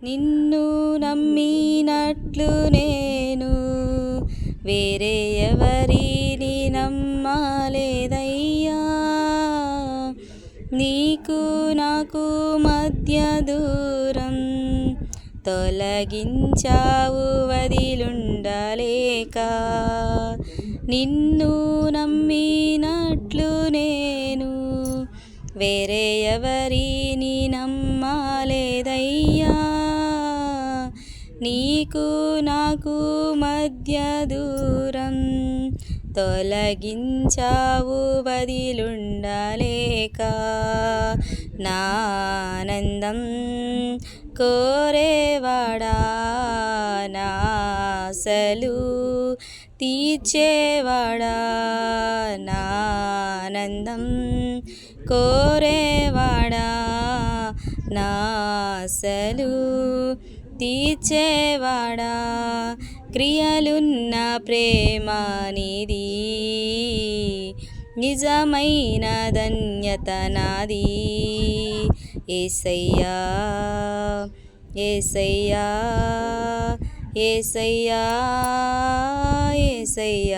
నిన్ను నమ్మినట్లు నేను వేరే ఎవరిని నమ్మలేదయ్యా. నీకు నాకు మధ్య దూరం తొలగించావు వదిలుండలేక. నిన్ను నమ్మినట్లు నేను వేరే ఎవరిని నమ్మలేదయ్యా. నీకు నాకు మధ్య దూరం తొలగించావు వదిలుండలేక. నా ఆనందం కోరేవాడా, నా ఆశలు తీర్చేవాడా, నా ఆనందం కోరేవాడా, నా ఆశలు తీర్చేవాడా. క్రియలున్న ప్రేమ నీది, నిజమైన ధన్యత నాది. యేసయ్యా యేసయ్యా యేసయ్యా యేసయ్యా.